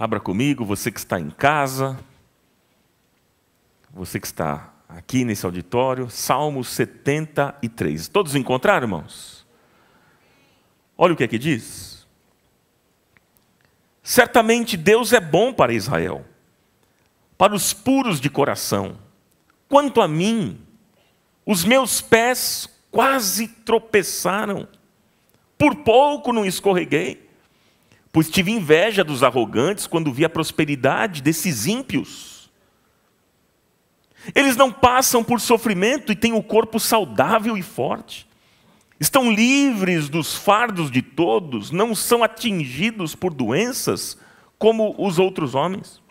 Abra comigo, você que está em casa, você que está aqui nesse auditório, Salmo 73. Todos encontraram, irmãos? Olha o que é que diz. Certamente Deus é bom para Israel, para os puros de coração. Quanto a mim, os meus pés quase tropeçaram, por pouco não escorreguei. Pois tive inveja dos arrogantes quando vi a prosperidade desses ímpios. Eles não passam por sofrimento e têm o corpo saudável e forte. Estão livres dos fardos de todos, não são atingidos por doenças como os outros homens.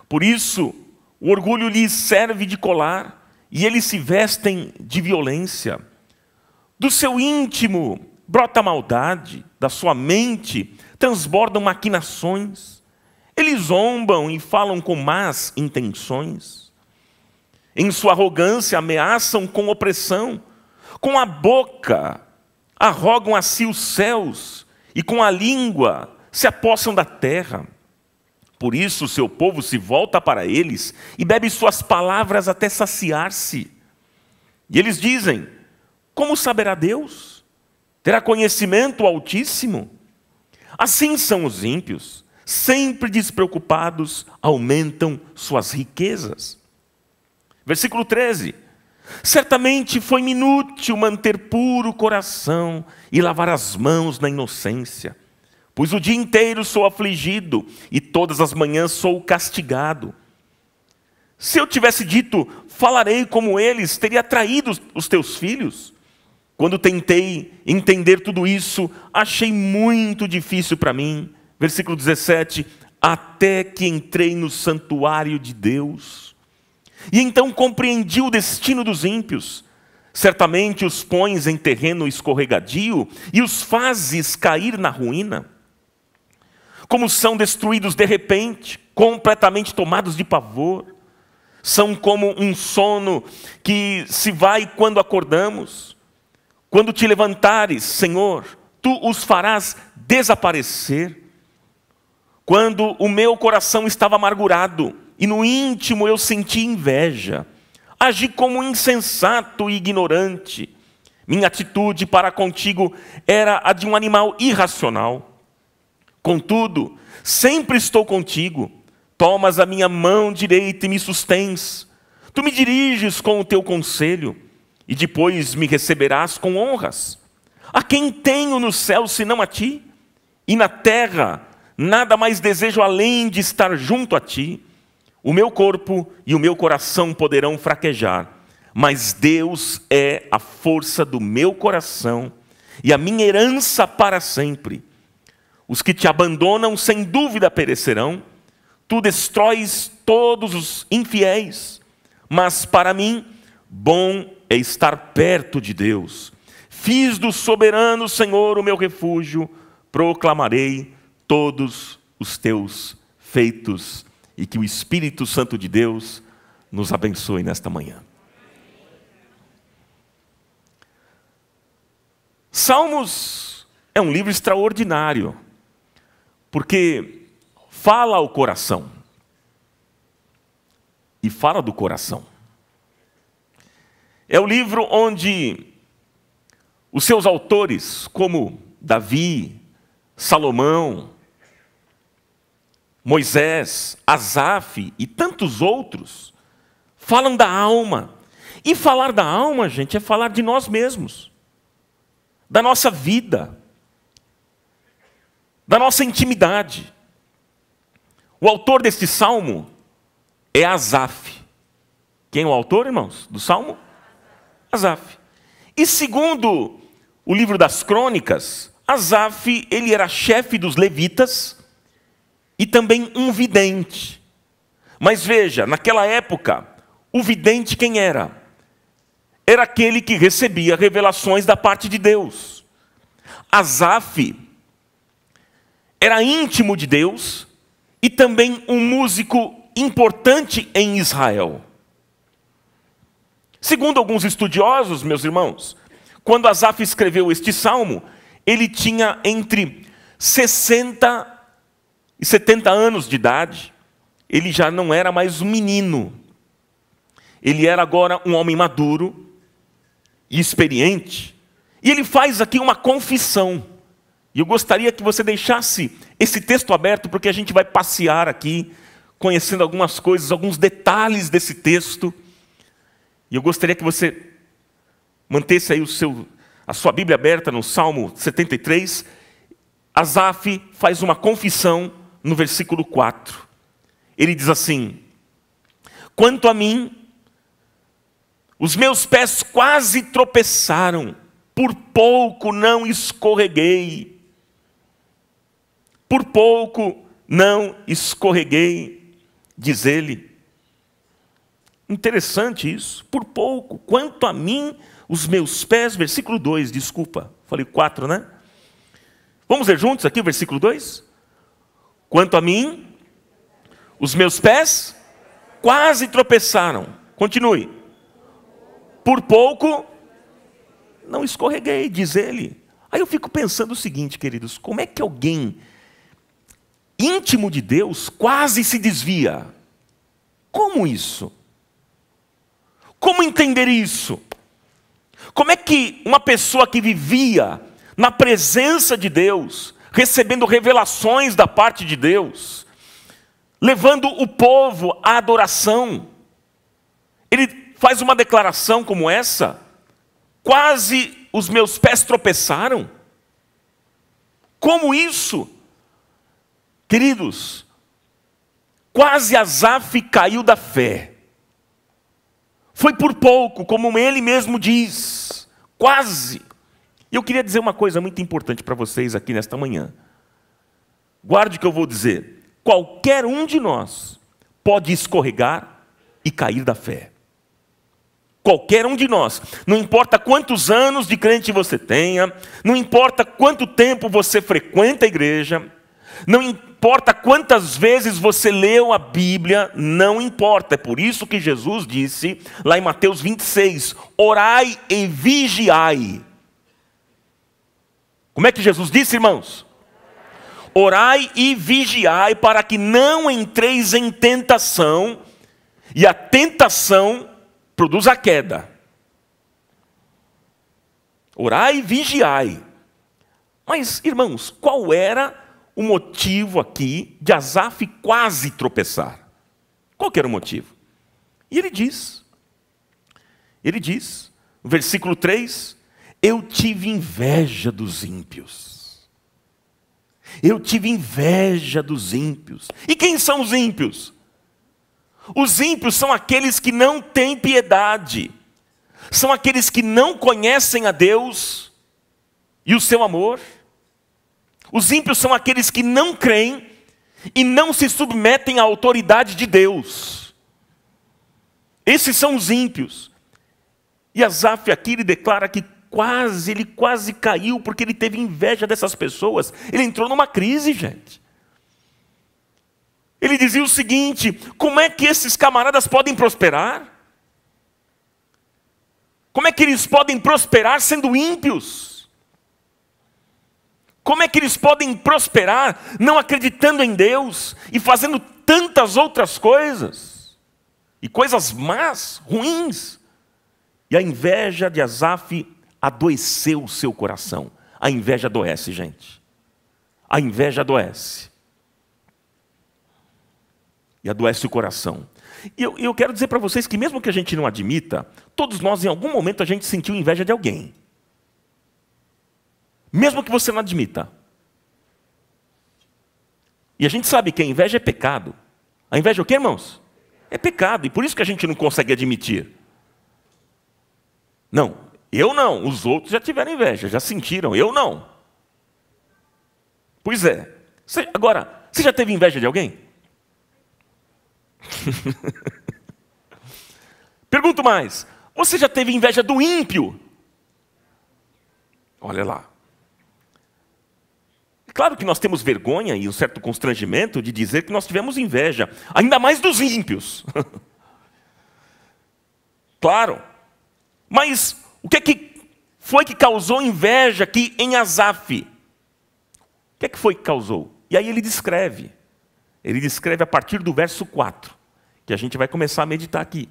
Por isso, o orgulho lhes serve de colar e eles se vestem de violência. Do seu íntimo brota maldade, da sua mente transbordam maquinações. Eles zombam e falam com más intenções. Em sua arrogância ameaçam com opressão. Com a boca arrogam a si os céus e com a língua se apossam da terra. Por isso o seu povo se volta para eles e bebe suas palavras até saciar-se. E eles dizem: como saberá Deus? Terá conhecimento o Altíssimo? Assim são os ímpios, sempre despreocupados, aumentam suas riquezas. Versículo 13. Certamente foi-me inútil manter puro o coração e lavar as mãos na inocência, pois o dia inteiro sou afligido e todas as manhãs sou castigado. Se eu tivesse dito, falarei como eles, teria traído os teus filhos. Quando tentei entender tudo isso, achei muito difícil para mim. Versículo 17. Até que entrei no santuário de Deus. E então compreendi o destino dos ímpios. Certamente os pões em terreno escorregadio e os fazes cair na ruína. Como são destruídos de repente, completamente tomados de pavor. São como um sono que se vai quando acordamos. Quando te levantares, Senhor, tu os farás desaparecer. Quando o meu coração estava amargurado e no íntimo eu senti inveja, agi como insensato e ignorante. Minha atitude para contigo era a de um animal irracional. Contudo, sempre estou contigo. Tomas a minha mão direita e me sustens. Tu me diriges com o teu conselho. E depois me receberás com honras. A quem tenho no céu senão a ti? E na terra nada mais desejo além de estar junto a ti. O meu corpo e o meu coração poderão fraquejar, mas Deus é a força do meu coração e a minha herança para sempre. Os que te abandonam sem dúvida perecerão. Tu destróis todos os infiéis, mas para mim bom é estar perto de Deus. Fiz do soberano Senhor o meu refúgio, proclamarei todos os teus feitos, e que o Espírito Santo de Deus nos abençoe nesta manhã. Salmos é um livro extraordinário, porque fala ao coração, e fala do coração. É o livro onde os seus autores, como Davi, Salomão, Moisés, Asaf e tantos outros, falam da alma. E falar da alma, gente, é falar de nós mesmos, da nossa vida, da nossa intimidade. O autor deste salmo é Asaf. Quem é o autor, irmãos, do salmo? Asaf. E segundo o livro das crônicas, Asaf, ele era chefe dos levitas e também um vidente. Mas veja, naquela época, o vidente quem era? Era aquele que recebia revelações da parte de Deus. Asaf era íntimo de Deus e também um músico importante em Israel. Segundo alguns estudiosos, meus irmãos, quando Asaf escreveu este salmo, ele tinha entre 60 e 70 anos de idade, ele já não era mais um menino. Ele era agora um homem maduro e experiente. E ele faz aqui uma confissão. E eu gostaria que você deixasse esse texto aberto, porque a gente vai passear aqui, conhecendo algumas coisas, alguns detalhes desse texto. E eu gostaria que você mantesse aí a sua Bíblia aberta no Salmo 73. Asaf faz uma confissão no versículo 4. Ele diz assim: quanto a mim, os meus pés quase tropeçaram, por pouco não escorreguei. Por pouco não escorreguei, diz ele. Interessante isso, por pouco. Quanto a mim, os meus pés, versículo 2, desculpa, falei 4, né? Vamos ler juntos aqui o versículo 2? Quanto a mim, os meus pés quase tropeçaram. Continue. Por pouco não escorreguei, diz ele. Aí eu fico pensando o seguinte, queridos: como é que alguém íntimo de Deus quase se desvia? Como isso? Como entender isso? Como é que uma pessoa que vivia na presença de Deus, recebendo revelações da parte de Deus, levando o povo à adoração, ele faz uma declaração como essa: quase os meus pés tropeçaram? Como isso? Queridos, quase Asaf caiu da fé. Foi por pouco, como ele mesmo diz, quase. E eu queria dizer uma coisa muito importante para vocês aqui nesta manhã. Guarde o que eu vou dizer. Qualquer um de nós pode escorregar e cair da fé. Qualquer um de nós. Não importa quantos anos de crente você tenha, não importa quanto tempo você frequenta a igreja, não importa quantas vezes você leu a Bíblia, não importa. É por isso que Jesus disse, lá em Mateus 26, orai e vigiai. Como é que Jesus disse, irmãos? Orai e vigiai para que não entreis em tentação, e a tentação produz a queda. Orai e vigiai. Mas, irmãos, qual era o motivo aqui de Asaf quase tropeçar? Qual que era o motivo? E ele diz, no versículo 3, eu tive inveja dos ímpios. Eu tive inveja dos ímpios. E quem são os ímpios? Os ímpios são aqueles que não têm piedade. São aqueles que não conhecem a Deus e o seu amor. Os ímpios são aqueles que não creem e não se submetem à autoridade de Deus. Esses são os ímpios. E Asaf aqui ele declara que ele quase caiu porque ele teve inveja dessas pessoas. Ele entrou numa crise, gente. Ele dizia o seguinte: como é que esses camaradas podem prosperar? Como é que eles podem prosperar sendo ímpios? Como é que eles podem prosperar não acreditando em Deus e fazendo tantas outras coisas? E coisas más, ruins. E a inveja de Asaf adoeceu o seu coração. A inveja adoece, gente. A inveja adoece. E adoece o coração. E eu quero dizer para vocês que mesmo que a gente não admita, todos nós em algum momento a gente sentiu inveja de alguém. Mesmo que você não admita. E a gente sabe que a inveja é pecado. A inveja é o quê, irmãos? É pecado. E por isso que a gente não consegue admitir. Não, eu não. Os outros já tiveram inveja, já sentiram. Eu não. Pois é. Agora, você já teve inveja de alguém? Pergunto mais. Você já teve inveja do ímpio? Olha lá. Claro que nós temos vergonha e um certo constrangimento de dizer que nós tivemos inveja, ainda mais dos ímpios. Claro. Mas o que foi que causou inveja aqui em Asaf? O que foi que causou? E aí ele descreve. Ele descreve a partir do verso 4, que a gente vai começar a meditar aqui.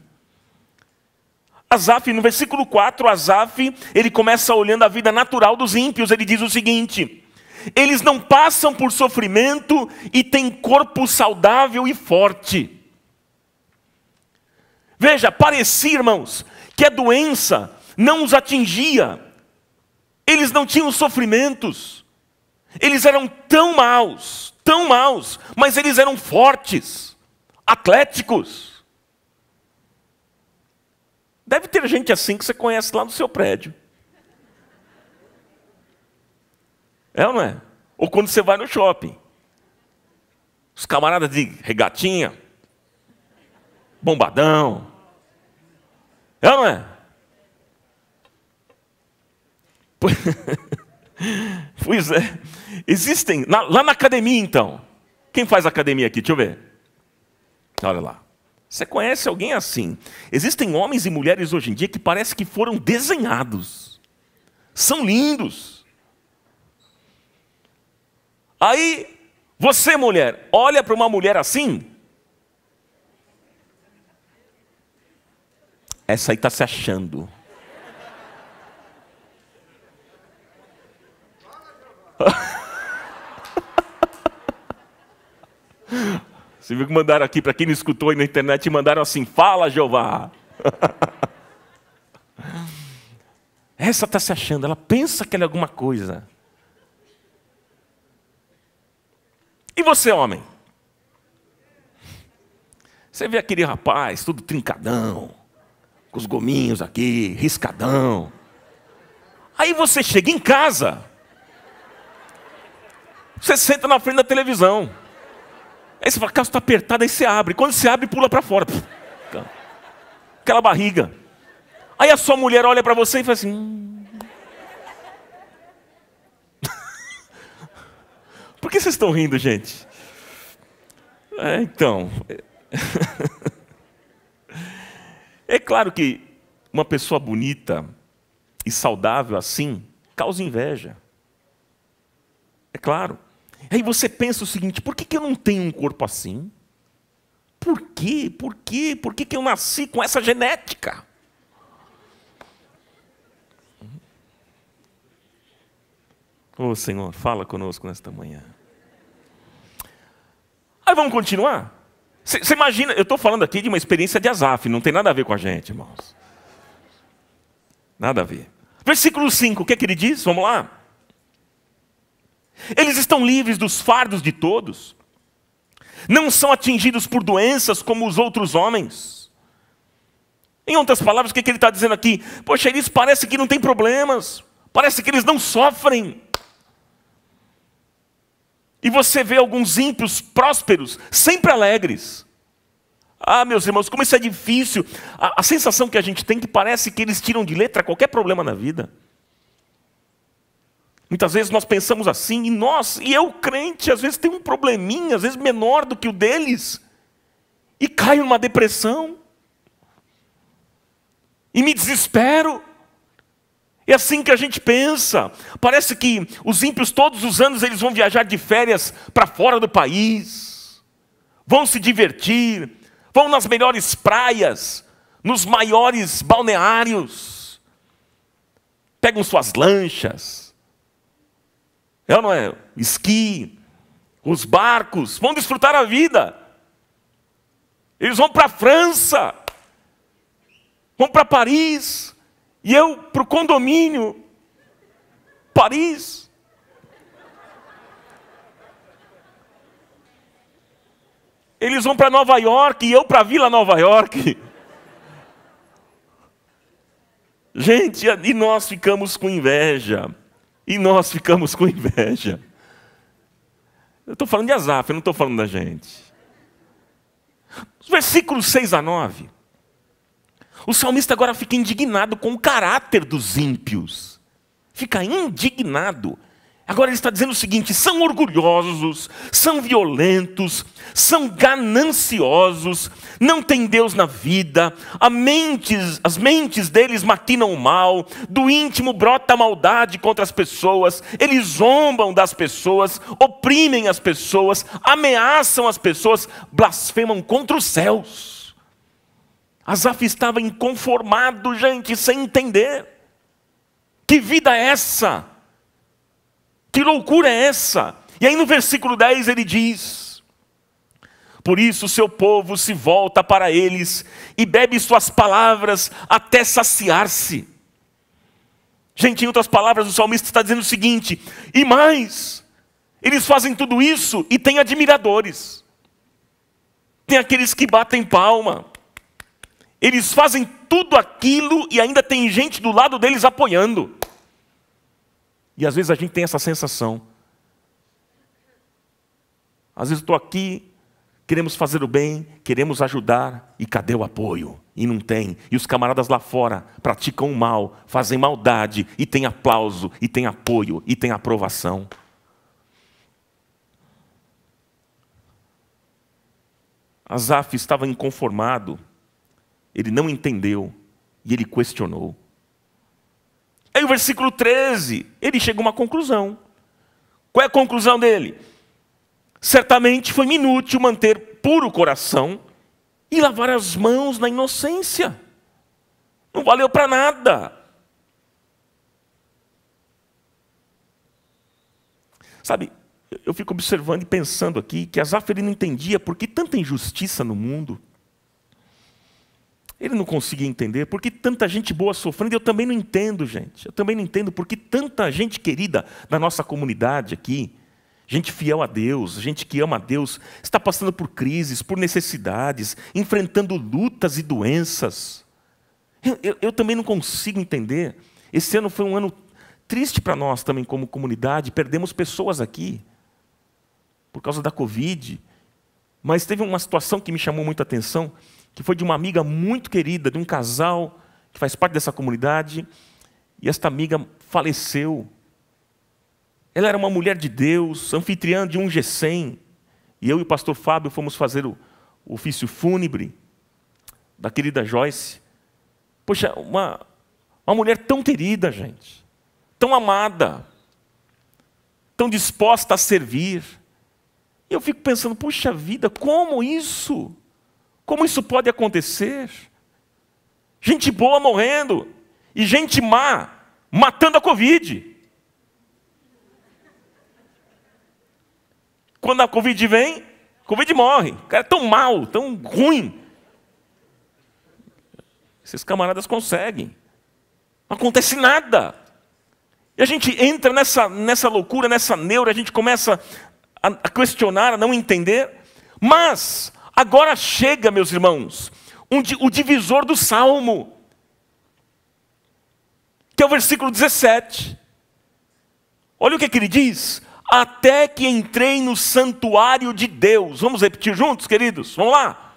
Asaf, no versículo 4, Asaf, ele começa olhando a vida natural dos ímpios. Ele diz o seguinte: eles não passam por sofrimento e têm corpo saudável e forte. Veja, parecia, irmãos, que a doença não os atingia. Eles não tinham sofrimentos. Eles eram tão maus, mas eles eram fortes, atléticos. Deve ter gente assim que você conhece lá no seu prédio. É ou não é? Ou quando você vai no shopping. Os camaradas de regatinha, bombadão. É ou não é? Pois é. Existem, lá na academia então. Quem faz academia aqui? Deixa eu ver. Olha lá. Você conhece alguém assim? Existem homens e mulheres hoje em dia que parece que foram desenhados. São lindos. Aí, você mulher, olha para uma mulher assim. Essa aí está se achando. Você viu que mandaram aqui, para quem não escutou aí na internet, mandaram assim: fala, Jeová. Essa está se achando, ela pensa que ela é alguma coisa. E você, homem? Você vê aquele rapaz, tudo trincadão, com os gominhos aqui, riscadão. Aí você chega em casa, você senta na frente da televisão. Aí você fala: a calça está apertada, aí você abre. Quando você abre, pula para fora. Aquela barriga. Aí a sua mulher olha para você e fala assim: Por que vocês estão rindo, gente? Então... É claro que uma pessoa bonita e saudável assim causa inveja. É claro. Aí você pensa o seguinte: por que eu não tenho um corpo assim? Por quê? Por que eu nasci com essa genética? Ô Senhor, fala conosco nesta manhã. Aí vamos continuar? Você imagina, eu estou falando aqui de uma experiência de Asaf, não tem nada a ver com a gente, irmãos. Nada a ver. Versículo 5, o que é que ele diz? Vamos lá. Eles estão livres dos fardos de todos. Não são atingidos por doenças como os outros homens. Em outras palavras, o que ele está dizendo aqui? Poxa, eles parecem que não têm problemas. Parece que eles não sofrem. E você vê alguns ímpios prósperos, sempre alegres. Ah, meus irmãos, como isso é difícil. A sensação que a gente tem que parece que eles tiram de letra qualquer problema na vida. Muitas vezes nós pensamos assim, e eu crente, às vezes tem um probleminha, às vezes menor do que o deles, e caio numa depressão, e me desespero. É assim que a gente pensa. Parece que os ímpios todos os anos eles vão viajar de férias para fora do país, vão se divertir, vão nas melhores praias, nos maiores balneários, pegam suas lanchas, é ou não é? Esqui, os barcos, vão desfrutar a vida. Eles vão para a França, vão para Paris, e eu para o condomínio, Paris. Eles vão para Nova York, e eu para a Vila Nova York. Gente, e nós ficamos com inveja. Eu estou falando de Asaf, eu não estou falando da gente. Os versículos 6 a 9. O salmista agora fica indignado com o caráter dos ímpios. Fica indignado. Agora ele está dizendo o seguinte: são orgulhosos, são violentos, são gananciosos, não tem Deus na vida, as mentes deles maquinam o mal, do íntimo brota a maldade contra as pessoas, eles zombam das pessoas, oprimem as pessoas, ameaçam as pessoas, blasfemam contra os céus. Asaf estava inconformado, gente, sem entender. Que vida é essa? Que loucura é essa? E aí no versículo 10 ele diz: por isso o seu povo se volta para eles e bebe suas palavras até saciar-se. Gente, em outras palavras, o salmista está dizendo o seguinte: e mais, eles fazem tudo isso e têm admiradores. Tem aqueles que batem palma. Eles fazem tudo aquilo e ainda tem gente do lado deles apoiando. E às vezes a gente tem essa sensação. Às vezes eu estou aqui, queremos fazer o bem, queremos ajudar, e cadê o apoio? E não tem. E os camaradas lá fora praticam o mal, fazem maldade, e tem aplauso, e tem apoio, e tem aprovação. Asaf estava inconformado, ele não entendeu, e ele questionou. Aí o versículo 13, ele chega a uma conclusão. Qual é a conclusão dele? Certamente foi inútil manter puro o coração e lavar as mãos na inocência. Não valeu para nada. Sabe, eu fico observando e pensando aqui que Asaf ele não entendia por que tanta injustiça no mundo. Ele não conseguia entender por que tanta gente boa sofrendo. Eu também não entendo, gente. Eu também não entendo por que tanta gente querida da nossa comunidade aqui, gente fiel a Deus, gente que ama a Deus, está passando por crises, por necessidades, enfrentando lutas e doenças. Eu também não consigo entender. Esse ano foi um ano triste para nós também como comunidade. Perdemos pessoas aqui por causa da Covid. Mas teve uma situação que me chamou muita atenção, que foi de uma amiga muito querida, de um casal que faz parte dessa comunidade, e esta amiga faleceu. Ela era uma mulher de Deus, anfitriã de um G100, e eu e o pastor Fábio fomos fazer o ofício fúnebre da querida Joyce. Poxa, uma mulher tão querida, gente, tão amada, tão disposta a servir. E eu fico pensando, puxa vida, como isso? Como isso pode acontecer? Gente boa morrendo e gente má matando a Covid. Quando a Covid vem, a Covid morre. O cara é tão mal, tão ruim. Esses camaradas conseguem. Não acontece nada. E a gente entra nessa loucura, nessa neura, a gente começa a questionar, a não entender. Mas agora chega, meus irmãos, o divisor do Salmo, que é o versículo 17. Olha o que ele diz: até que entrei no santuário de Deus. Vamos repetir juntos, queridos? Vamos lá.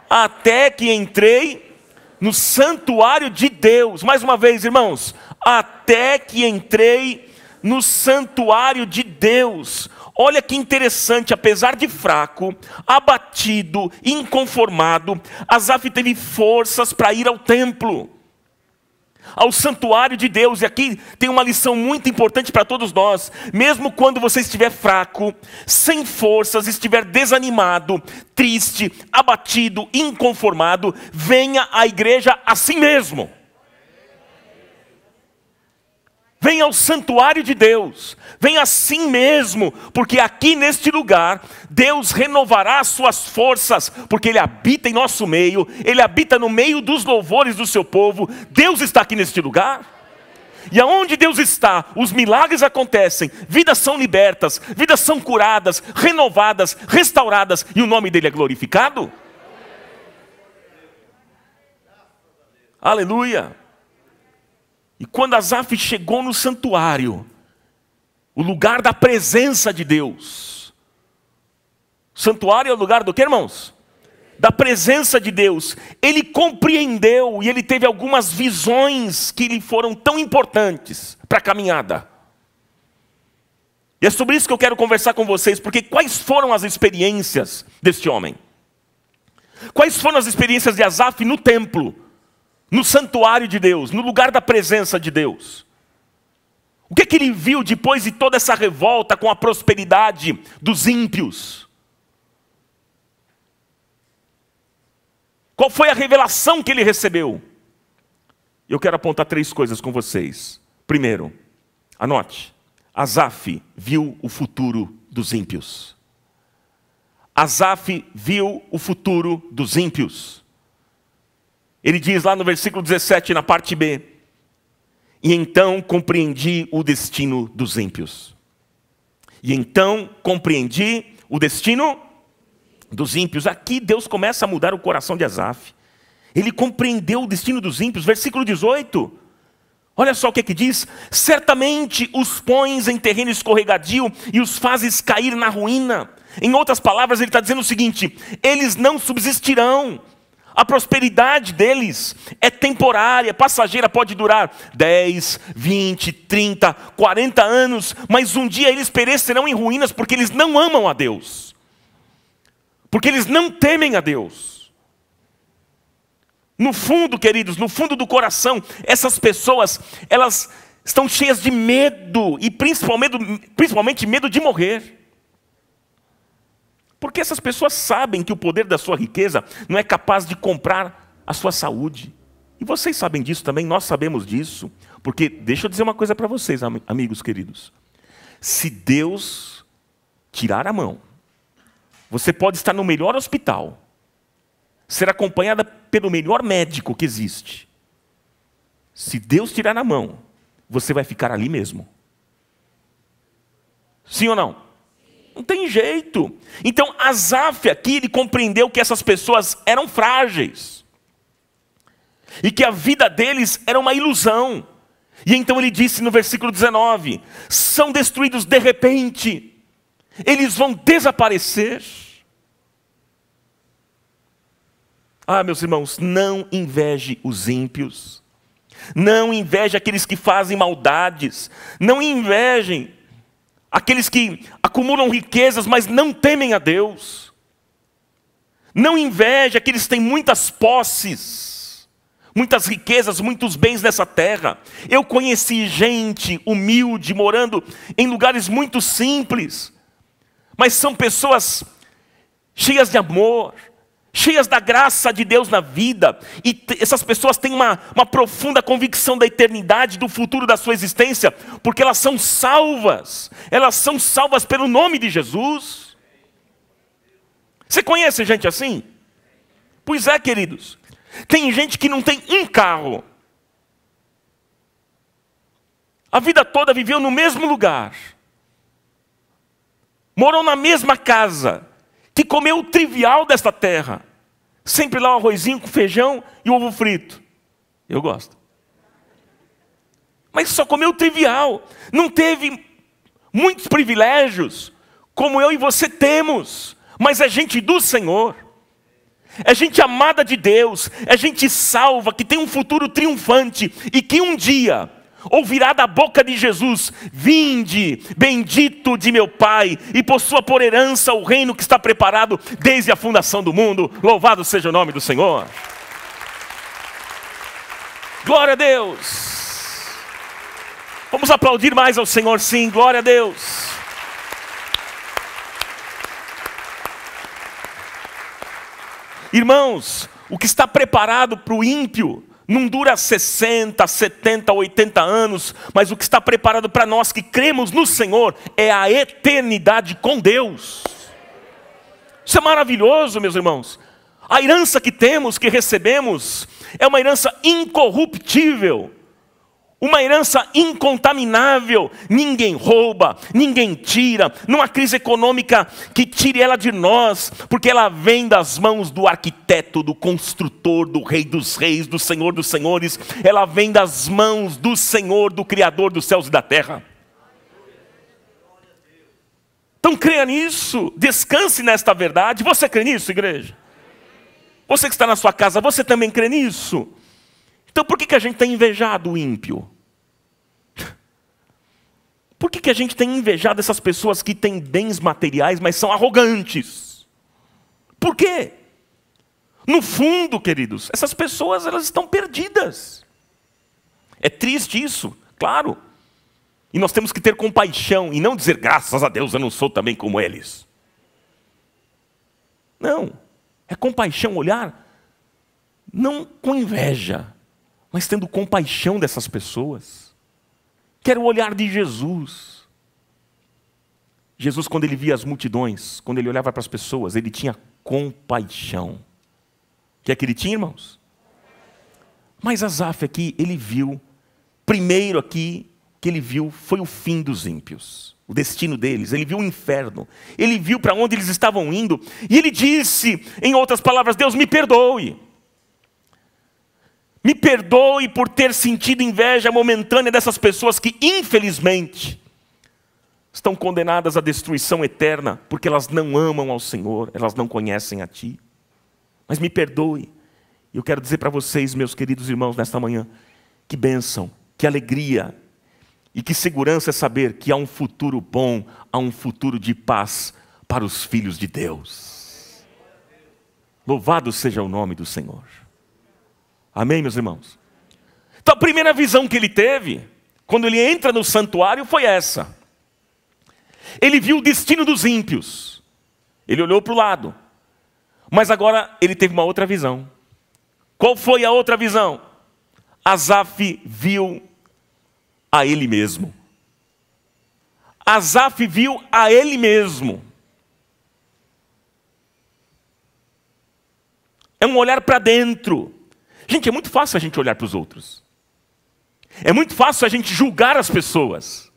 Até que entrei no santuário de Deus. Mais uma vez, irmãos. Até que entrei no santuário de Deus. Olha que interessante, apesar de fraco, abatido, inconformado, Asaf teve forças para ir ao templo, ao santuário de Deus. E aqui tem uma lição muito importante para todos nós. Mesmo quando você estiver fraco, sem forças, estiver desanimado, triste, abatido, inconformado, venha à igreja assim mesmo. Venha ao santuário de Deus, venha assim mesmo, porque aqui neste lugar, Deus renovará as suas forças, porque Ele habita em nosso meio, Ele habita no meio dos louvores do seu povo. Deus está aqui neste lugar, e aonde Deus está, os milagres acontecem, vidas são libertas, vidas são curadas, renovadas, restauradas, e o nome dEle é glorificado. Aleluia! E quando Asaf chegou no santuário, o lugar da presença de Deus. O santuário é o lugar do quê, irmãos? Da presença de Deus. Ele compreendeu e ele teve algumas visões que lhe foram tão importantes para a caminhada. E é sobre isso que eu quero conversar com vocês, porque quais foram as experiências deste homem? Quais foram as experiências de Asaf no templo, no santuário de Deus, no lugar da presença de Deus? O que ele viu depois de toda essa revolta com a prosperidade dos ímpios? Qual foi a revelação que ele recebeu? Eu quero apontar 3 coisas com vocês. Primeiro, anote. Asaf viu o futuro dos ímpios. Asaf viu o futuro dos ímpios. Ele diz lá no versículo 17, na parte B: e então compreendi o destino dos ímpios. E então compreendi o destino dos ímpios. Aqui Deus começa a mudar o coração de Asaf. Ele compreendeu o destino dos ímpios. Versículo 18. Olha só o que diz: certamente os pões em terreno escorregadio e os fazes cair na ruína. Em outras palavras, ele está dizendo o seguinte: eles não subsistirão. A prosperidade deles é temporária, passageira, pode durar 10, 20, 30, 40 anos, mas um dia eles perecerão em ruínas porque eles não amam a Deus. Porque eles não temem a Deus. No fundo, queridos, no fundo do coração, essas pessoas, elas estão cheias de medo, e principalmente medo de morrer. Porque essas pessoas sabem que o poder da sua riqueza não é capaz de comprar a sua saúde. E vocês sabem disso também, nós sabemos disso. Porque, deixa eu dizer uma coisa para vocês, amigos queridos. Se Deus tirar a mão, você pode estar no melhor hospital, ser acompanhada pelo melhor médico que existe. Se Deus tirar a mão, você vai ficar ali mesmo. Sim ou não? Não tem jeito. Então, Asaf aqui, ele compreendeu que essas pessoas eram frágeis. E que a vida deles era uma ilusão. E então ele disse no versículo 19: são destruídos de repente. Eles vão desaparecer. Ah, meus irmãos, não inveje os ímpios. Não inveje aqueles que fazem maldades. Não invejem aqueles que acumulam riquezas, mas não temem a Deus. Não inveje aqueles que têm muitas posses, muitas riquezas, muitos bens nessa terra. Eu conheci gente humilde, morando em lugares muito simples, mas são pessoas cheias de amor, cheias da graça de Deus na vida, e essas pessoas têm uma profunda convicção da eternidade, do futuro da sua existência, porque elas são salvas pelo nome de Jesus. Você conhece gente assim? Pois é, queridos, tem gente que não tem um carro, a vida toda viveu no mesmo lugar, morou na mesma casa, que comeu o trivial desta terra. Sempre lá um arrozinho com feijão e ovo frito. Eu gosto. Mas só comeu o trivial. Não teve muitos privilégios, como eu e você temos. Mas é gente do Senhor. É gente amada de Deus. É gente salva, que tem um futuro triunfante. E que um dia ouvirá da boca de Jesus: vinde, bendito de meu Pai, e possua por herança o reino que está preparado desde a fundação do mundo. Louvado seja o nome do Senhor. Glória a Deus. Vamos aplaudir mais ao Senhor, sim, glória a Deus. Irmãos, o que está preparado para o ímpio não dura 60, 70, 80 anos, mas o que está preparado para nós que cremos no Senhor é a eternidade com Deus. Isso é maravilhoso, meus irmãos. A herança que temos, que recebemos, é uma herança incorruptível, uma herança incontaminável. Ninguém rouba, ninguém tira. Não há crise econômica que tire ela de nós, porque ela vem das mãos do arquiteto, do construtor, do Rei dos Reis, do Senhor dos Senhores. Ela vem das mãos do Senhor, do Criador dos céus e da terra. Então creia nisso, descanse nesta verdade. Você crê nisso, igreja? Você que está na sua casa, você também crê nisso? Então por que a gente tem invejado o ímpio? Por que a gente tem invejado essas pessoas que têm bens materiais, mas são arrogantes? Por quê? No fundo, queridos, essas pessoas elas estão perdidas. É triste isso, claro. E nós temos que ter compaixão e não dizer, graças a Deus eu não sou também como eles. Não, é compaixão, olhar, não com inveja, mas tendo compaixão dessas pessoas. Quero o olhar de Jesus. Jesus, quando ele via as multidões, quando ele olhava para as pessoas, ele tinha compaixão. O que é que ele tinha, irmãos? Mas Asaf aqui, ele viu, primeiro aqui, que ele viu foi o fim dos ímpios, o destino deles. Ele viu o inferno, ele viu para onde eles estavam indo, e ele disse, em outras palavras, Deus me perdoe. Me perdoe por ter sentido inveja momentânea dessas pessoas que, infelizmente, estão condenadas à destruição eterna, porque elas não amam ao Senhor, elas não conhecem a Ti. Mas me perdoe. Eu quero dizer para vocês, meus queridos irmãos, nesta manhã, que bênção, que alegria e que segurança é saber que há um futuro bom, há um futuro de paz para os filhos de Deus. Louvado seja o nome do Senhor. Amém, meus irmãos? Então a primeira visão que ele teve, quando ele entra no santuário, foi essa. Ele viu o destino dos ímpios. Ele olhou para o lado. Mas agora ele teve uma outra visão. Qual foi a outra visão? Asaf viu a ele mesmo. Asaf viu a ele mesmo. É um olhar para dentro. Gente, é muito fácil a gente olhar para os outros. É muito fácil a gente julgar as pessoas.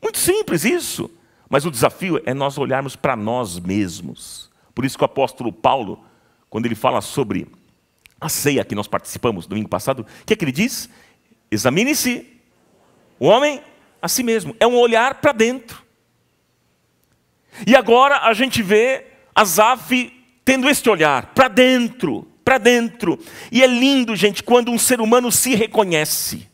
Muito simples isso. Mas o desafio é nós olharmos para nós mesmos. Por isso que o apóstolo Paulo, quando ele fala sobre a ceia que nós participamos domingo passado, o que é que ele diz? Examine-se o homem a si mesmo. É um olhar para dentro. E agora a gente vê Asaf tendo este olhar para dentro, para dentro. E é lindo, gente, quando um ser humano se reconhece.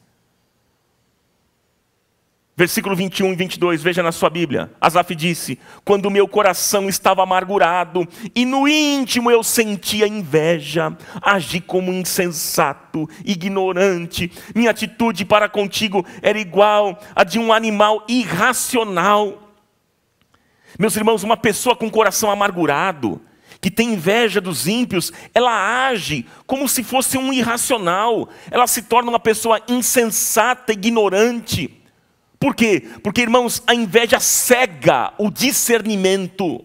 Versículo 21 e 22, veja na sua Bíblia. Asaf disse, quando o meu coração estava amargurado e no íntimo eu sentia inveja, agi como insensato, ignorante. Minha atitude para contigo era igual a de um animal irracional. Meus irmãos, uma pessoa com coração amargurado, que tem inveja dos ímpios, ela age como se fosse um irracional. Ela se torna uma pessoa insensata, ignorante. Por quê? Porque, irmãos, a inveja cega o discernimento.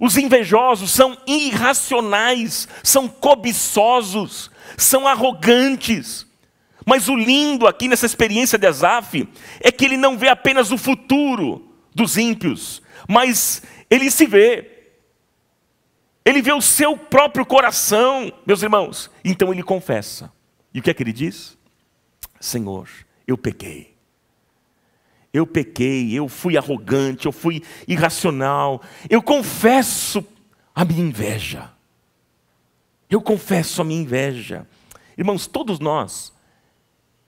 Os invejosos são irracionais, são cobiçosos, são arrogantes. Mas o lindo aqui nessa experiência de Asaf é que ele não vê apenas o futuro dos ímpios, mas ele se vê. Ele vê o seu próprio coração, meus irmãos. Então ele confessa. E o que é que ele diz? Senhor, eu pequei. Eu pequei, eu fui arrogante, eu fui irracional. Eu confesso a minha inveja. Eu confesso a minha inveja. Irmãos, todos nós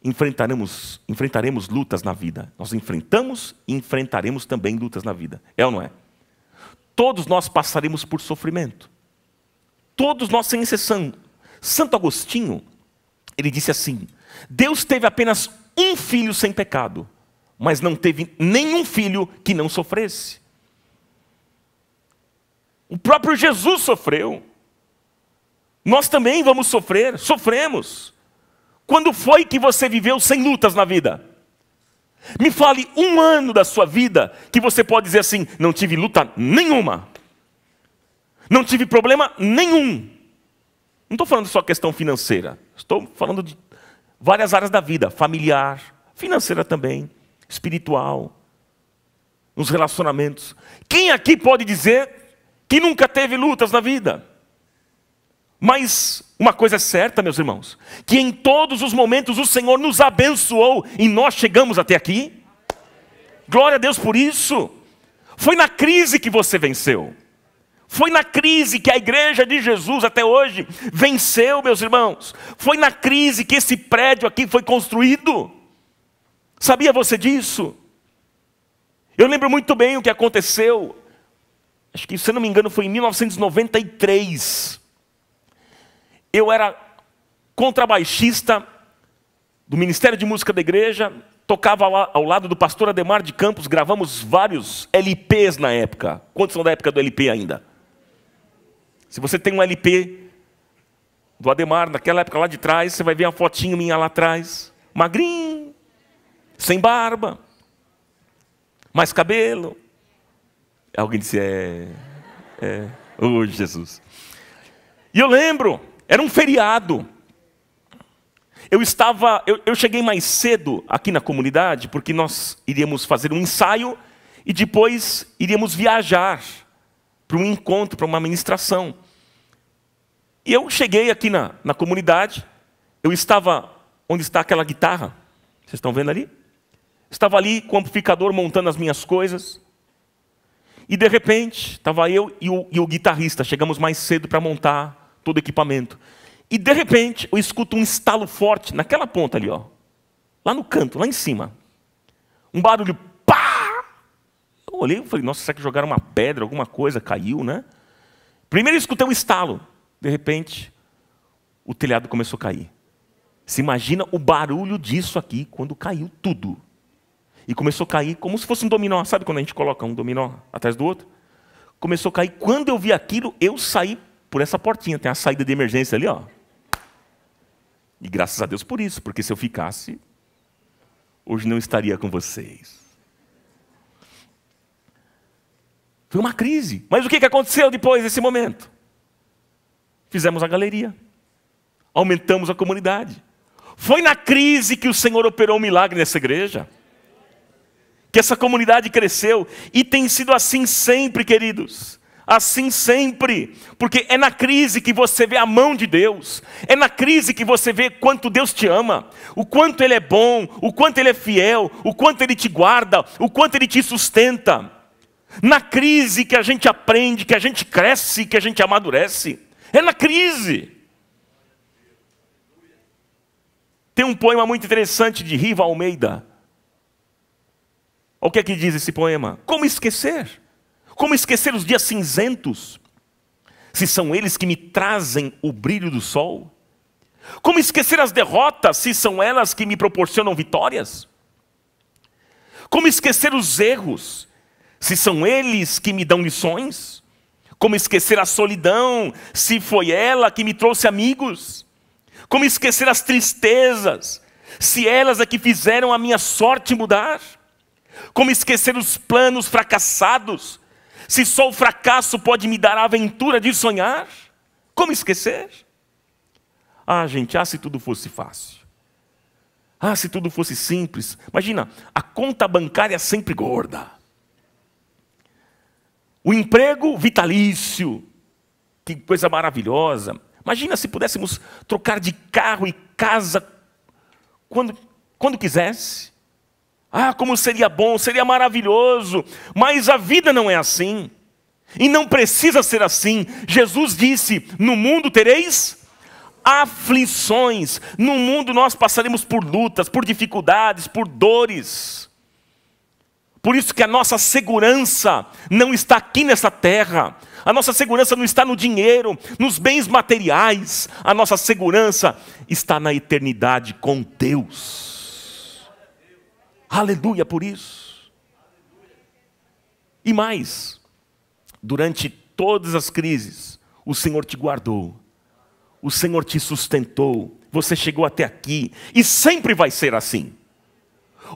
enfrentaremos lutas na vida. Nós enfrentamos e enfrentaremos também lutas na vida. É ou não é? Todos nós passaremos por sofrimento. Todos nós, sem exceção. Santo Agostinho, ele disse assim, Deus teve apenas um filho sem pecado, mas não teve nenhum filho que não sofresse. O próprio Jesus sofreu. Nós também vamos sofrer, sofremos. Quando foi que você viveu sem lutas na vida? Me fale um ano da sua vida que você pode dizer assim, não tive luta nenhuma. Não tive problema nenhum. Não estou falando só questão financeira. Estou falando de várias áreas da vida. Familiar, financeira também, espiritual, nos relacionamentos. Quem aqui pode dizer que nunca teve lutas na vida? Mas uma coisa é certa, meus irmãos, que em todos os momentos o Senhor nos abençoou e nós chegamos até aqui. Glória a Deus por isso. Foi na crise que você venceu. Foi na crise que a igreja de Jesus até hoje venceu, meus irmãos. Foi na crise que esse prédio aqui foi construído. Sabia você disso? Eu lembro muito bem o que aconteceu. Acho que, se não me engano, foi em 1993. Eu era contrabaixista do Ministério de Música da igreja, tocava lá ao lado do pastor Ademar de Campos, gravamos vários LPs na época. Quantos são da época do LP ainda? Se você tem um LP do Ademar, naquela época lá de trás, você vai ver uma fotinho minha lá atrás. Magrinho, sem barba, mais cabelo. Alguém disse, oh, Jesus. E eu lembro, era um feriado. Eu cheguei mais cedo aqui na comunidade, porque nós iríamos fazer um ensaio e depois iríamos viajar para um encontro, para uma ministração. E eu cheguei aqui na comunidade, eu estava onde está aquela guitarra, vocês estão vendo ali? Estava ali com o amplificador montando as minhas coisas. E de repente, estava eu e o guitarrista, chegamos mais cedo para montar todo o equipamento. E de repente, eu escuto um estalo forte naquela ponta ali, ó, lá no canto, lá em cima. Um barulho, pá! Eu olhei e falei, nossa, será que jogaram uma pedra, alguma coisa, caiu, né? Primeiro eu escutei um estalo. De repente, o telhado começou a cair. Se imagina o barulho disso aqui, quando caiu tudo. E começou a cair como se fosse um dominó. Sabe quando a gente coloca um dominó atrás do outro? Começou a cair. Quando eu vi aquilo, eu saí por essa portinha. Tem a saída de emergência ali, ó. E graças a Deus por isso. Porque se eu ficasse, hoje não estaria com vocês. Foi uma crise. Mas o que aconteceu depois desse momento? Fizemos a galeria. Aumentamos a comunidade. Foi na crise que o Senhor operou um milagre nessa igreja. Que essa comunidade cresceu, e tem sido assim sempre, queridos. Assim sempre. Porque é na crise que você vê a mão de Deus. É na crise que você vê quanto Deus te ama. O quanto Ele é bom, o quanto Ele é fiel, o quanto Ele te guarda, o quanto Ele te sustenta. Na crise que a gente aprende, que a gente cresce, que a gente amadurece. É na crise. Tem um poema muito interessante de Riva Almeida. O que é que diz esse poema? Como esquecer? Como esquecer os dias cinzentos, se são eles que me trazem o brilho do sol? Como esquecer as derrotas, se são elas que me proporcionam vitórias? Como esquecer os erros, se são eles que me dão lições? Como esquecer a solidão, se foi ela que me trouxe amigos? Como esquecer as tristezas, se elas é que fizeram a minha sorte mudar? Como esquecer os planos fracassados, se só o fracasso pode me dar a aventura de sonhar? Como esquecer? Ah, gente, se tudo fosse fácil. Se tudo fosse simples. Imagina, a conta bancária sempre gorda. O emprego vitalício. Que coisa maravilhosa. Imagina se pudéssemos trocar de carro e casa quando quisesse. Como seria bom, seria maravilhoso. Mas a vida não é assim. E não precisa ser assim. Jesus disse, no mundo tereis aflições. No mundo nós passaremos por lutas, por dificuldades, por dores. Por isso que a nossa segurança não está aqui nessa terra. A nossa segurança não está no dinheiro, nos bens materiais. A nossa segurança está na eternidade com Deus. Aleluia por isso. E mais, durante todas as crises, o Senhor te guardou. O Senhor te sustentou. Você chegou até aqui. E sempre vai ser assim.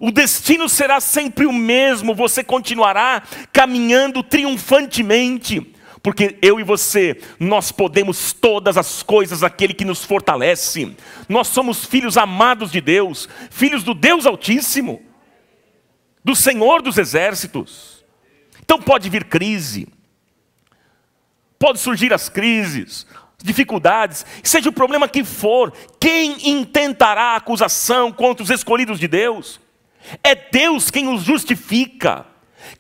O destino será sempre o mesmo. Você continuará caminhando triunfantemente. Porque eu e você, nós podemos todas as coisas daquele que nos fortalece. Nós somos filhos amados de Deus. Filhos do Deus Altíssimo. Do Senhor dos Exércitos. Então pode vir crise. Pode surgir as crises, dificuldades. Seja o problema que for. Quem intentará acusação contra os escolhidos de Deus? É Deus quem os justifica.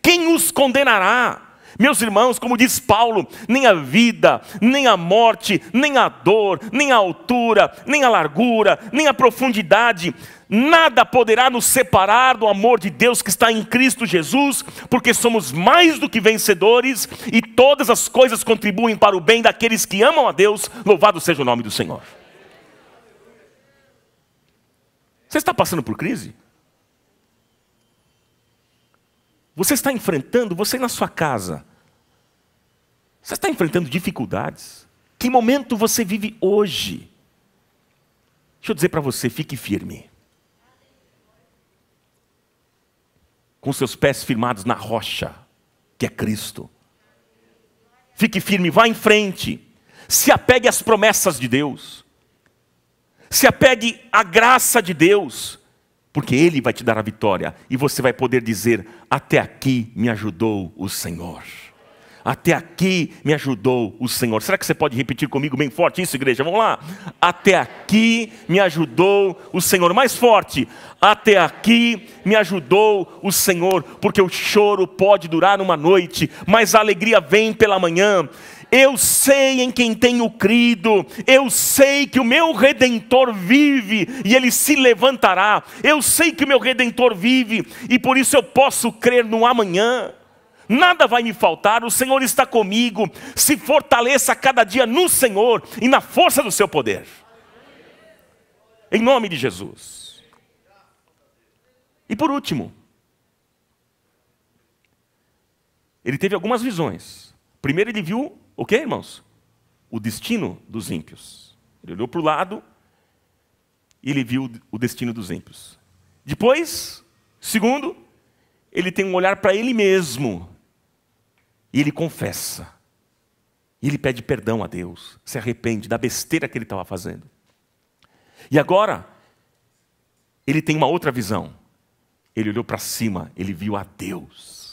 Quem os condenará? Meus irmãos, como diz Paulo, nem a vida, nem a morte, nem a dor, nem a altura, nem a largura, nem a profundidade, nada poderá nos separar do amor de Deus que está em Cristo Jesus, porque somos mais do que vencedores e todas as coisas contribuem para o bem daqueles que amam a Deus. Louvado seja o nome do Senhor. Você está passando por crise? Você está enfrentando, você na sua casa, você está enfrentando dificuldades? Que momento você vive hoje? Deixa eu dizer para você, fique firme. Com seus pés firmados na rocha, que é Cristo. Fique firme, vá em frente. Se apegue às promessas de Deus. Se apegue à graça de Deus. Porque Ele vai te dar a vitória. E você vai poder dizer, até aqui me ajudou o Senhor. Até aqui me ajudou o Senhor. Será que você pode repetir comigo bem forte isso, igreja? Vamos lá. Até aqui me ajudou o Senhor. Mais forte. Até aqui me ajudou o Senhor. Porque o choro pode durar uma noite, mas a alegria vem pela manhã. Eu sei em quem tenho crido, eu sei que o meu Redentor vive e Ele se levantará. Eu sei que o meu Redentor vive e por isso eu posso crer no amanhã. Nada vai me faltar, o Senhor está comigo. Se fortaleça cada dia no Senhor e na força do seu poder. Em nome de Jesus. E por último, ele teve algumas visões. Primeiro ele viu o que, irmãos? O destino dos ímpios. Ele olhou para o lado e ele viu o destino dos ímpios. Depois, segundo, ele tem um olhar para ele mesmo. E ele confessa. E ele pede perdão a Deus. Se arrepende da besteira que ele estava fazendo. E agora, ele tem uma outra visão. Ele olhou para cima, ele viu a Deus.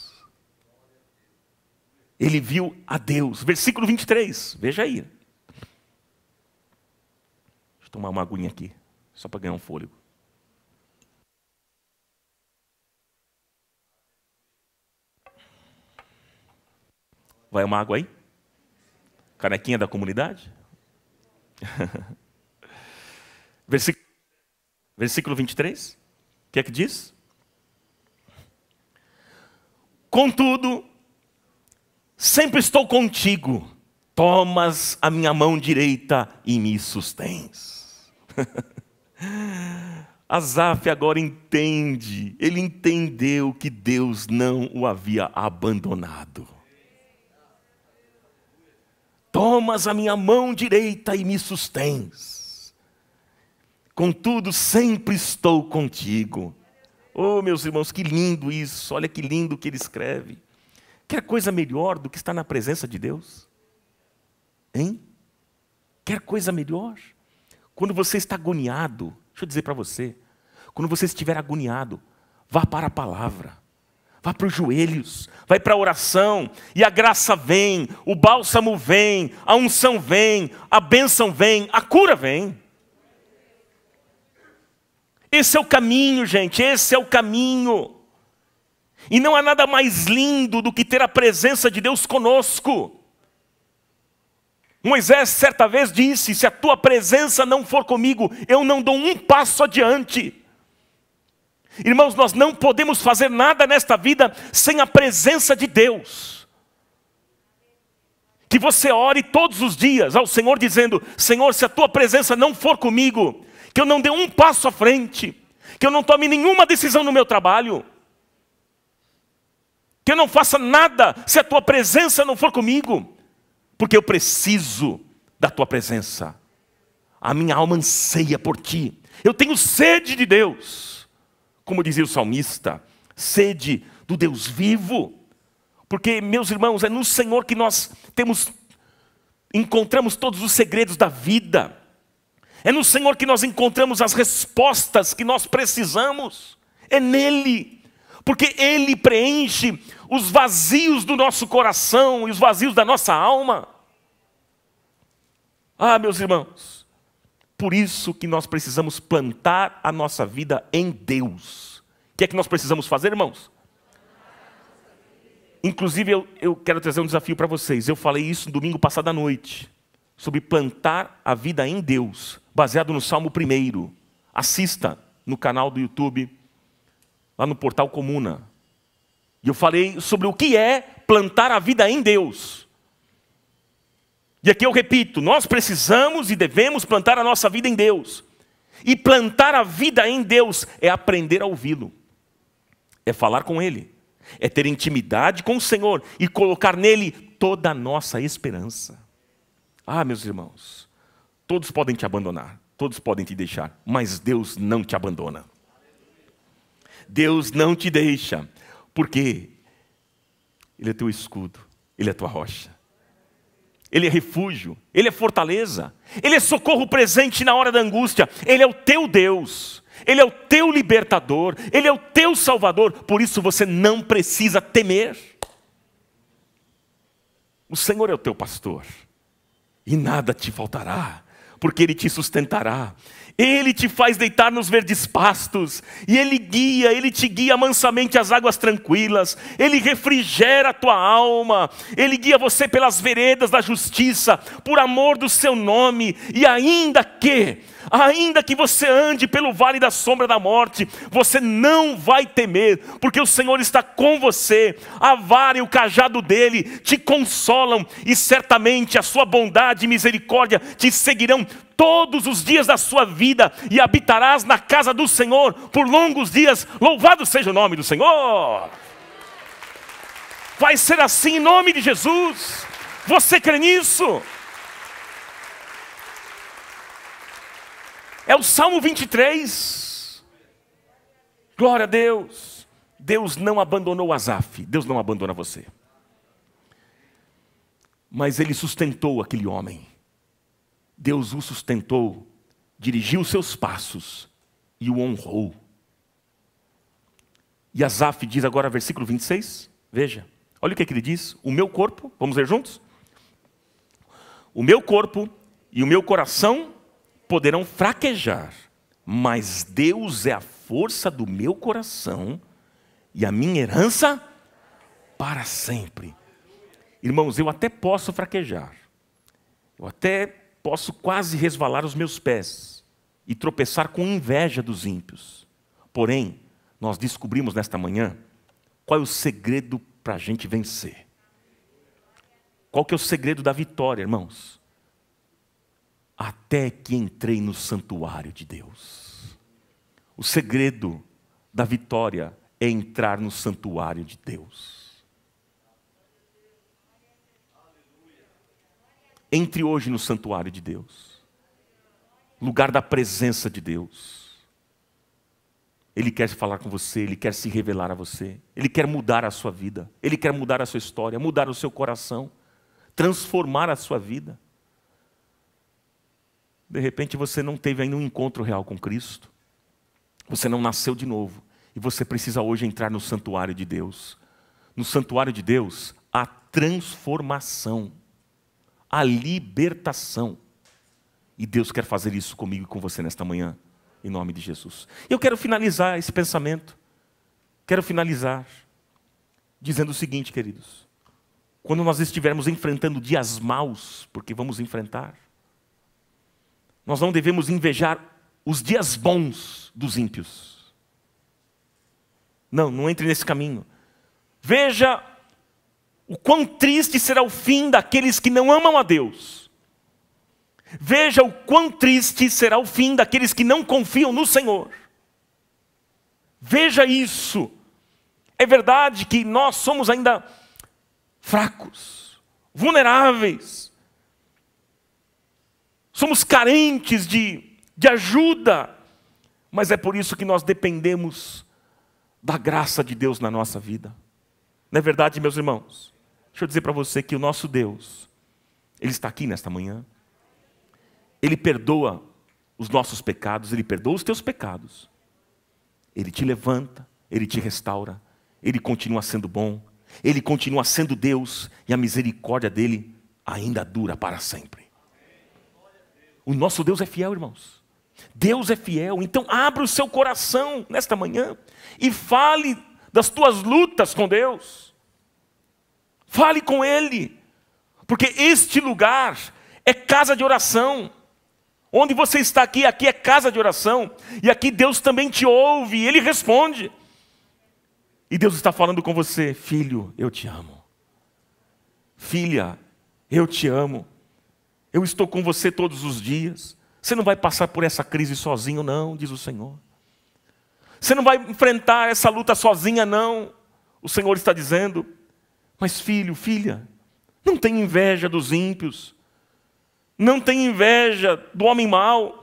Ele viu a Deus. Versículo 23, veja aí. Deixa eu tomar uma aguinha aqui, só para ganhar um fôlego. Vai uma água aí? Canequinha da comunidade? Versículo 23. O que é que diz? Contudo, sempre estou contigo, tomas a minha mão direita e me sustens. Asaf agora entende, ele entendeu que Deus não o havia abandonado. Tomas a minha mão direita e me sustens. Contudo, sempre estou contigo. Oh, meus irmãos, que lindo isso, olha que lindo que ele escreve. Quer coisa melhor do que estar na presença de Deus? Hein? Quer coisa melhor? Quando você está agoniado, deixa eu dizer para você, quando você estiver agoniado, vá para a palavra, vá para os joelhos, vai para a oração, e a graça vem, o bálsamo vem, a unção vem, a bênção vem, a cura vem. Esse é o caminho, gente, esse é o caminho. E não há nada mais lindo do que ter a presença de Deus conosco. Moisés certa vez disse, se a tua presença não for comigo, eu não dou um passo adiante. Irmãos, nós não podemos fazer nada nesta vida sem a presença de Deus. Que você ore todos os dias ao Senhor dizendo, Senhor, se a tua presença não for comigo, que eu não dê um passo à frente, que eu não tome nenhuma decisão no meu trabalho, que eu não faça nada se a tua presença não for comigo, porque eu preciso da tua presença. A minha alma anseia por ti. Eu tenho sede de Deus. Como dizia o salmista, sede do Deus vivo. Porque, meus irmãos, é no Senhor que nós encontramos todos os segredos da vida. É no Senhor que nós encontramos as respostas que nós precisamos. É nele. Porque Ele preenche os vazios do nosso coração e os vazios da nossa alma. Ah, meus irmãos, por isso que nós precisamos plantar a nossa vida em Deus. O que é que nós precisamos fazer, irmãos? Inclusive, eu quero trazer um desafio para vocês. Eu falei isso no domingo passado à noite, sobre plantar a vida em Deus, baseado no Salmo 1. Assista no canal do YouTube, lá no portal Comuna. E eu falei sobre o que é plantar a vida em Deus. E aqui eu repito, nós precisamos e devemos plantar a nossa vida em Deus. E plantar a vida em Deus é aprender a ouvi-lo, é falar com Ele, é ter intimidade com o Senhor e colocar nele toda a nossa esperança. Ah, meus irmãos, todos podem te abandonar, todos podem te deixar, mas Deus não te abandona. Deus não te deixa, porque Ele é teu escudo, Ele é tua rocha. Ele é refúgio, Ele é fortaleza, Ele é socorro presente na hora da angústia, Ele é o teu Deus, Ele é o teu libertador, Ele é o teu salvador, por isso você não precisa temer. O Senhor é o teu pastor, e nada te faltará, porque Ele te sustentará. Ele te faz deitar nos verdes pastos, e Ele te guia mansamente às águas tranquilas, Ele refrigera a tua alma, Ele guia você pelas veredas da justiça, por amor do seu nome, e ainda que você ande pelo vale da sombra da morte, você não vai temer, porque o Senhor está com você, a vara e o cajado dele te consolam, e certamente a sua bondade e misericórdia te seguirão todos os dias da sua vida, e habitarás na casa do Senhor por longos dias. Louvado seja o nome do Senhor. Vai ser assim em nome de Jesus. Você crê nisso? É o Salmo 23. Glória a Deus. Deus não abandonou Asaf. Deus não abandona você. Mas Ele sustentou aquele homem. Deus o sustentou, dirigiu os seus passos e o honrou. E Asaf diz agora, versículo 26, veja, olha o que ele diz: o meu corpo, vamos ler juntos? O meu corpo e o meu coração poderão fraquejar, mas Deus é a força do meu coração e a minha herança para sempre. Irmãos, eu até posso fraquejar, eu até posso quase resvalar os meus pés e tropeçar com inveja dos ímpios. Porém, nós descobrimos nesta manhã qual é o segredo para a gente vencer. Qual que é o segredo da vitória, irmãos? Até que entrei no santuário de Deus. O segredo da vitória é entrar no santuário de Deus. Entre hoje no santuário de Deus, lugar da presença de Deus. Ele quer falar com você, Ele quer se revelar a você, Ele quer mudar a sua vida, Ele quer mudar a sua história, mudar o seu coração, transformar a sua vida. De repente você não teve ainda um encontro real com Cristo, você não nasceu de novo, e você precisa hoje entrar no santuário de Deus. No santuário de Deus, há transformação, a libertação. E Deus quer fazer isso comigo e com você nesta manhã, em nome de Jesus. Eu quero finalizar esse pensamento. Quero finalizar dizendo o seguinte, queridos. Quando nós estivermos enfrentando dias maus, porque vamos enfrentar, nós não devemos invejar os dias bons dos ímpios. Não entre nesse caminho. Veja o quão triste será o fim daqueles que não amam a Deus. Veja o quão triste será o fim daqueles que não confiam no Senhor. Veja isso. É verdade que nós somos ainda fracos, vulneráveis. Somos carentes de ajuda. Mas é por isso que nós dependemos da graça de Deus na nossa vida. Não é verdade, meus irmãos? Deixa eu dizer para você que o nosso Deus, Ele está aqui nesta manhã. Ele perdoa os nossos pecados, Ele perdoa os teus pecados. Ele te levanta, Ele te restaura, Ele continua sendo bom, Ele continua sendo Deus, e a misericórdia dEle ainda dura para sempre. O nosso Deus é fiel, irmãos. Deus é fiel, então abra o seu coração nesta manhã e fale das tuas lutas com Deus. Fale com Ele, porque este lugar é casa de oração. Onde você está aqui é casa de oração, e aqui Deus também te ouve, Ele responde. E Deus está falando com você: filho, eu te amo. Filha, eu te amo. Eu estou com você todos os dias. Você não vai passar por essa crise sozinho, não, diz o Senhor. Você não vai enfrentar essa luta sozinha, não. O Senhor está dizendo. Mas filho, filha, não tenha inveja dos ímpios. Não tenha inveja do homem mau,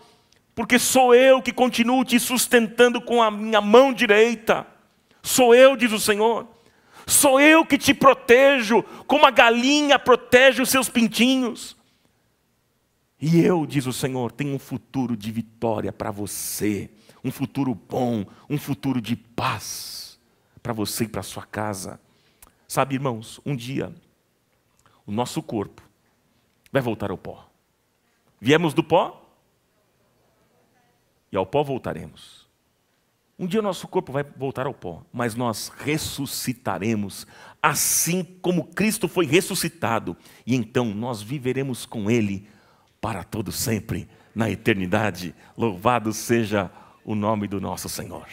porque sou eu que continuo te sustentando com a minha mão direita. Sou eu, diz o Senhor. Sou eu que te protejo, como a galinha protege os seus pintinhos. E eu, diz o Senhor, tenho um futuro de vitória para você. Um futuro bom, um futuro de paz para você e para a sua casa. Sabe, irmãos, um dia o nosso corpo vai voltar ao pó. Viemos do pó e ao pó voltaremos. Um dia o nosso corpo vai voltar ao pó, mas nós ressuscitaremos, assim como Cristo foi ressuscitado. E então nós viveremos com Ele para todo sempre, na eternidade. Louvado seja o nome do nosso Senhor.